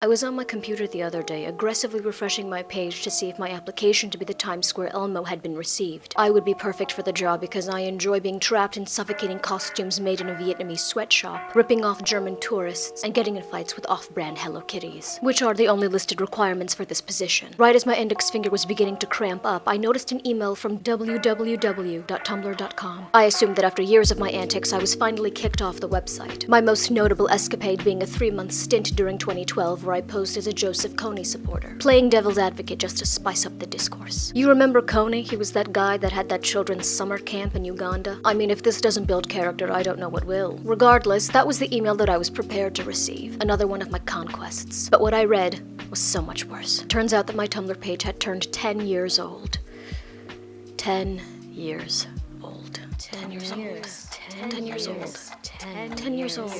I was on my computer the other day, aggressively refreshing my page to see if my application to be the Times Square Elmo had been received. I would be perfect for the job because I enjoy being trapped in suffocating costumes made in a Vietnamese sweatshop, ripping off German tourists, and getting in fights with off-brand Hello Kitties, which are the only listed requirements for this position. Right as my index finger was beginning to cramp up, I noticed an email from www.tumblr.com. I assumed that after years of my antics, I was finally kicked off the website. My most notable escapade being a 3-month stint during 2012 where I posed as a Joseph Kony supporter, playing devil's advocate just to spice up the discourse. You remember Kony? He was that guy that had that children's summer camp in Uganda. I mean, if this doesn't build character, I don't know what will. Regardless, that was the email that I was prepared to receive, another one of my conquests. But what I read was so much worse. Turns out that my Tumblr page had turned 10 years old. 10 years old. 10 years old. 10 years old. 10 years old.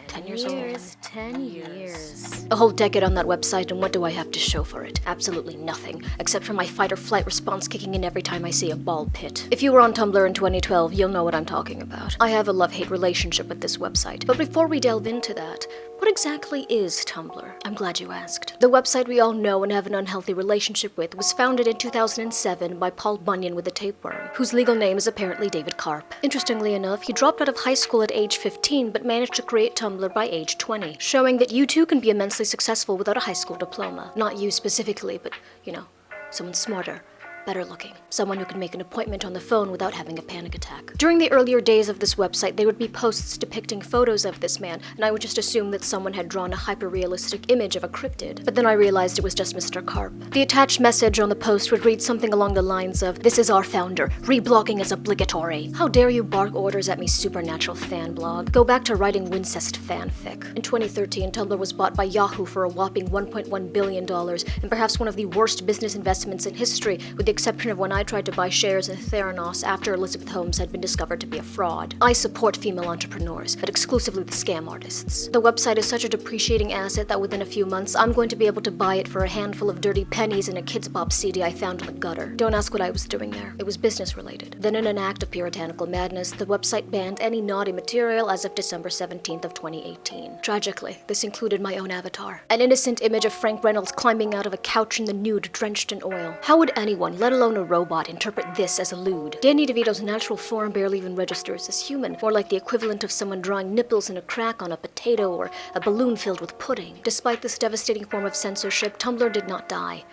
10 years old. 10 years. A whole decade on that website, and what do I have to show for it? Absolutely nothing, except for my fight or flight response kicking in every time I see a ball pit. If you were on Tumblr in 2012, you'll know what I'm talking about. I have a love-hate relationship with this website, but before we delve into that, what exactly is Tumblr? I'm glad you asked. The website we all know and have an unhealthy relationship with was founded in 2007 by Paul Bunyan with a tapeworm, whose legal name is apparently David Karp. Interestingly enough, he dropped out of high school at age 15 but managed to create Tumblr by age 20, showing that you too can be immensely successful without a high school diploma. Not you specifically, but, you know, someone smarter, better looking. Someone who can make an appointment on the phone without having a panic attack. During the earlier days of this website, there would be posts depicting photos of this man, and I would just assume that someone had drawn a hyper-realistic image of a cryptid. But then I realized it was just Mr. Karp. The attached message on the post would read something along the lines of, "This is our founder. Reblogging is obligatory. How dare you bark orders at me, supernatural fan blog. Go back to writing Wincest fanfic." In 2013, Tumblr was bought by Yahoo for a whopping $1.1 billion, and perhaps one of the worst business investments in history, with the exception of when I tried to buy shares in Theranos after Elizabeth Holmes had been discovered to be a fraud. I support female entrepreneurs, but exclusively the scam artists. The website is such a depreciating asset that within a few months, I'm going to be able to buy it for a handful of dirty pennies and a Kids Bop CD I found in the gutter. Don't ask what I was doing there. It was business related. Then in an act of puritanical madness, the website banned any naughty material as of December 17th of 2018. Tragically, this included my own avatar. An innocent image of Frank Reynolds climbing out of a couch in the nude drenched in oil. How would anyone, let alone a robot, interpret this as a lewd? Danny DeVito's natural form barely even registers as human, more like the equivalent of someone drawing nipples in a crack on a potato or a balloon filled with pudding. Despite this devastating form of censorship, Tumblr did not die.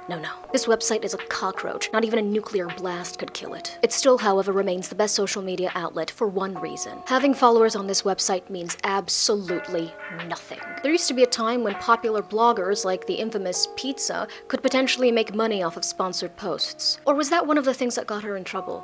No. This website is a cockroach. Not even a nuclear blast could kill it. It still, however, remains the best social media outlet for one reason. Having followers on this website means absolutely nothing. There used to be a time when popular bloggers, like the infamous Pizza, could potentially make money off of sponsored posts. Or was that one of the things that got her in trouble?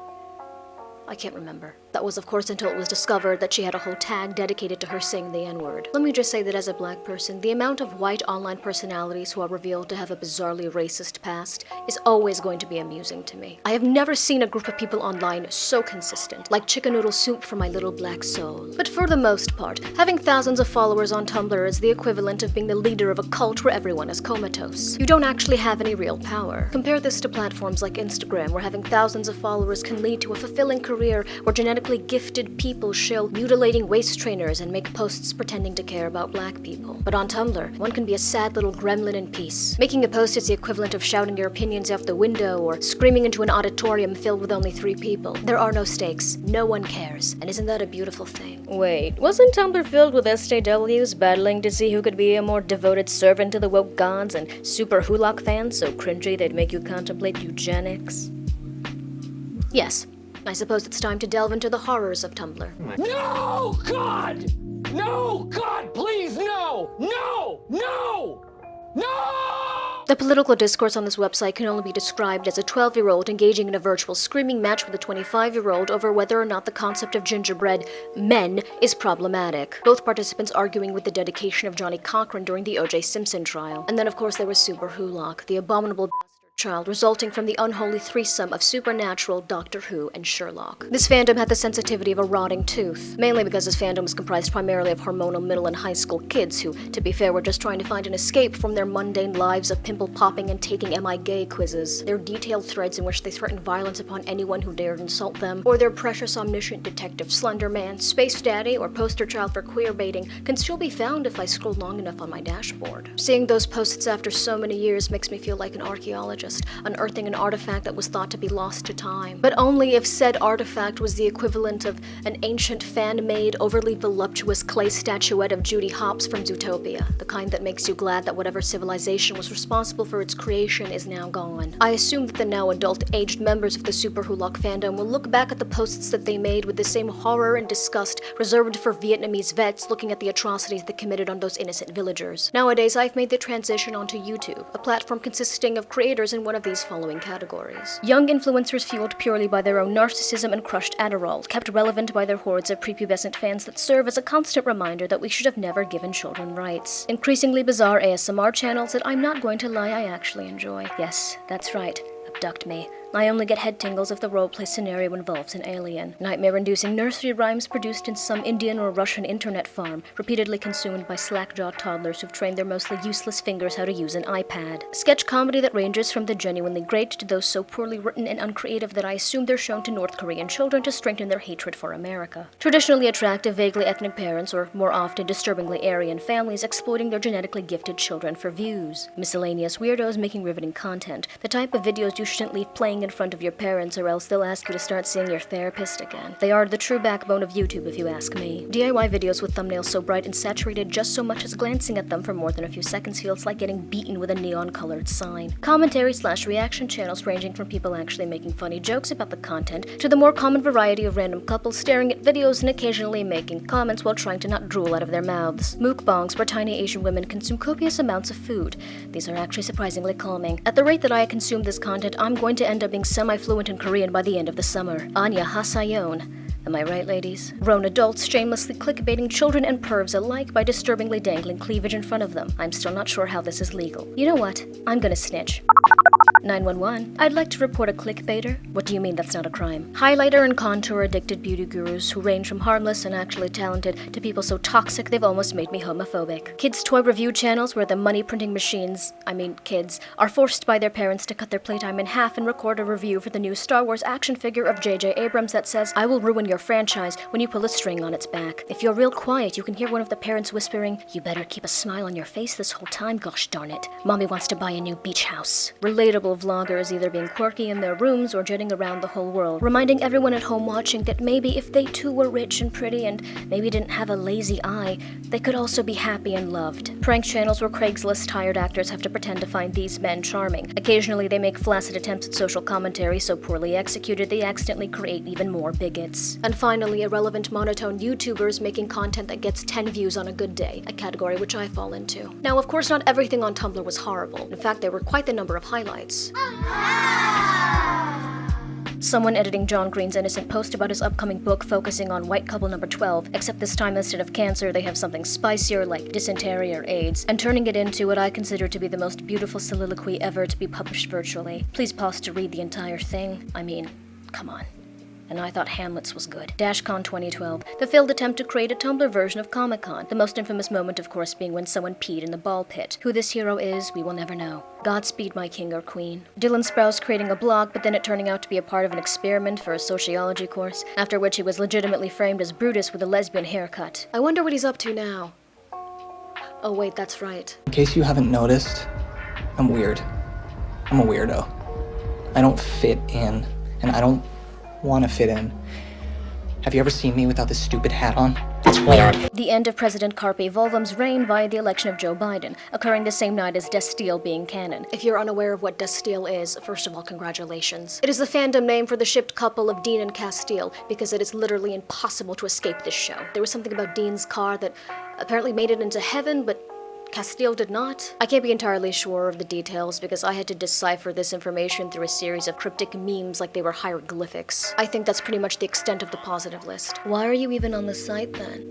I can't remember. That was, of course, until it was discovered that she had a whole tag dedicated to her saying the N-word. Let me just say that as a black person, the amount of white online personalities who are revealed to have a bizarrely racist past is always going to be amusing to me. I have never seen a group of people online so consistent, like chicken noodle soup for my little black soul. But for the most part, having thousands of followers on Tumblr is the equivalent of being the leader of a cult where everyone is comatose. You don't actually have any real power. Compare this to platforms like Instagram, where having thousands of followers can lead to a fulfilling career where genetically gifted people shill mutilating waist trainers and make posts pretending to care about black people. But on Tumblr, one can be a sad little gremlin in peace. Making a post is the equivalent of shouting your opinions out the window or screaming into an auditorium filled with only 3 people. There are no stakes. No one cares. And isn't that a beautiful thing? Wait, wasn't Tumblr filled with SJWs battling to see who could be a more devoted servant to the woke gods and super Hulak fans so cringy they'd make you contemplate eugenics? Yes. I suppose it's time to delve into the horrors of Tumblr. No, God! No, God, please, no! No! No! No! The political discourse on this website can only be described as a 12-year-old engaging in a virtual screaming match with a 25-year-old over whether or not the concept of gingerbread men is problematic. Both participants arguing with the dedication of Johnny Cochran during the O.J. Simpson trial. And then, of course, there was Super Hulak, the abominable bastard child resulting from the unholy threesome of Supernatural, Doctor Who, and Sherlock. This fandom had the sensitivity of a rotting tooth, mainly because this fandom was comprised primarily of hormonal middle and high school kids who, to be fair, were just trying to find an escape from their mundane lives of pimple popping and taking Am I Gay quizzes, their detailed threads in which they threatened violence upon anyone who dared insult them, or their precious omniscient detective Slender Man, Space Daddy, or poster child for queer baiting can still be found if I scroll long enough on my dashboard. Seeing those posts after so many years makes me feel like an archaeologist, unearthing an artifact that was thought to be lost to time. But only if said artifact was the equivalent of an ancient fan-made, overly voluptuous clay statuette of Judy Hopps from Zootopia, the kind that makes you glad that whatever civilization was responsible for its creation is now gone. I assume that the now adult-aged members of the Super Hulock fandom will look back at the posts that they made with the same horror and disgust reserved for Vietnamese vets looking at the atrocities they committed on those innocent villagers. Nowadays, I've made the transition onto YouTube, a platform consisting of creators in one of these following categories. Young influencers fueled purely by their own narcissism and crushed Adderall, kept relevant by their hordes of prepubescent fans that serve as a constant reminder that we should have never given children rights. Increasingly bizarre ASMR channels that I'm not going to lie I actually enjoy. Yes, that's right. Abduct me. I only get head tingles if the roleplay scenario involves an alien. Nightmare-inducing nursery rhymes produced in some Indian or Russian internet farm, repeatedly consumed by slack-jawed toddlers who've trained their mostly useless fingers how to use an iPad. Sketch comedy that ranges from the genuinely great to those so poorly written and uncreative that I assume they're shown to North Korean children to strengthen their hatred for America. Traditionally attractive, vaguely ethnic parents, or more often disturbingly Aryan families exploiting their genetically gifted children for views. Miscellaneous weirdos making riveting content, the type of videos you shouldn't leave playing in front of your parents or else they'll ask you to start seeing your therapist again. They are the true backbone of YouTube if you ask me. DIY videos with thumbnails so bright and saturated just so much as glancing at them for more than a few seconds feels like getting beaten with a neon-colored sign. Commentary/reaction channels ranging from people actually making funny jokes about the content to the more common variety of random couples staring at videos and occasionally making comments while trying to not drool out of their mouths. Mukbangs where tiny Asian women consume copious amounts of food. These are actually surprisingly calming. At the rate that I consume this content, I'm going to end up being semi-fluent in Korean by the end of the summer. Anya Hasayon. Am I right, ladies? Grown adults shamelessly clickbaiting children and pervs alike by disturbingly dangling cleavage in front of them. I'm still not sure how this is legal. You know what? I'm gonna snitch. 911. I'd like to report a clickbaiter. What do you mean that's not a crime? Highlighter and contour addicted beauty gurus who range from harmless and actually talented to people so toxic they've almost made me homophobic. Kids' toy review channels where the money printing machines, kids, are forced by their parents to cut their playtime in half and record a review for the new Star Wars action figure of J.J. Abrams that says, "I will ruin your franchise" when you pull a string on its back. If you're real quiet, you can hear one of the parents whispering, "You better keep a smile on your face this whole time, gosh darn it. Mommy wants to buy a new beach house." Relatable vloggers either being quirky in their rooms or jetting around the whole world, reminding everyone at home watching that maybe if they too were rich and pretty and maybe didn't have a lazy eye, they could also be happy and loved. Prank channels where Craigslist hired actors have to pretend to find these men charming. Occasionally they make flaccid attempts at social commentary so poorly executed they accidentally create even more bigots. And finally, irrelevant monotone YouTubers making content that gets 10 views on a good day, a category which I fall into. Now, of course, not everything on Tumblr was horrible. In fact, there were quite the number of highlights. Someone editing John Green's innocent post about his upcoming book focusing on white couple number 12, except this time instead of cancer they have something spicier like dysentery or AIDS, and turning it into what I consider to be the most beautiful soliloquy ever to be published virtually. Please pause to read the entire thing. Come on. And I thought Hamlet's was good. DashCon 2012, the failed attempt to create a Tumblr version of Comic-Con, the most infamous moment of course being when someone peed in the ball pit. Who this hero is, we will never know. Godspeed my king or queen. Dylan Sprouse creating a blog, but then it turning out to be a part of an experiment for a sociology course, after which he was legitimately framed as Brutus with a lesbian haircut. I wonder what he's up to now. Oh wait, that's right. In case you haven't noticed, I'm weird. I'm a weirdo. I don't fit in, and I don't want to fit in. Have you ever seen me without this stupid hat on? It's weird. The end of President Carpe Volvum's reign via the election of Joe Biden, occurring the same night as Destiel being canon. If you're unaware of what Destiel is, first of all, congratulations. It is the fandom name for the shipped couple of Dean and Castile, because it is literally impossible to escape this show. There was something about Dean's car that apparently made it into heaven, but Castile did not. I can't be entirely sure of the details because I had to decipher this information through a series of cryptic memes like they were hieroglyphics. I think that's pretty much the extent of the positive list. Why are you even on the site then?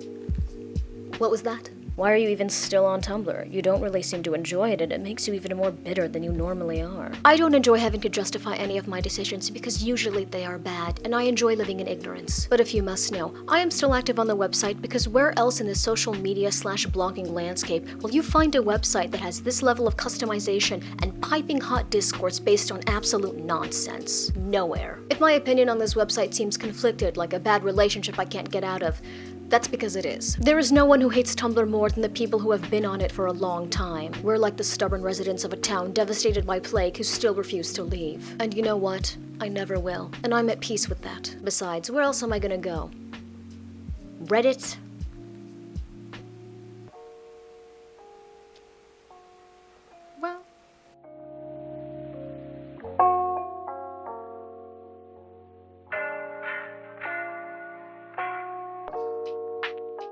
What was that? Why are you even still on Tumblr? You don't really seem to enjoy it, and it makes you even more bitter than you normally are. I don't enjoy having to justify any of my decisions because usually they are bad, and I enjoy living in ignorance. But if you must know, I am still active on the website because where else in the social media / blogging landscape will you find a website that has this level of customization and piping hot discourse based on absolute nonsense? Nowhere. If my opinion on this website seems conflicted, like a bad relationship I can't get out of, that's because it is. There is no one who hates Tumblr more than the people who have been on it for a long time. We're like the stubborn residents of a town devastated by plague who still refuse to leave. And you know what? I never will. And I'm at peace with that. Besides, where else am I gonna go? Reddit?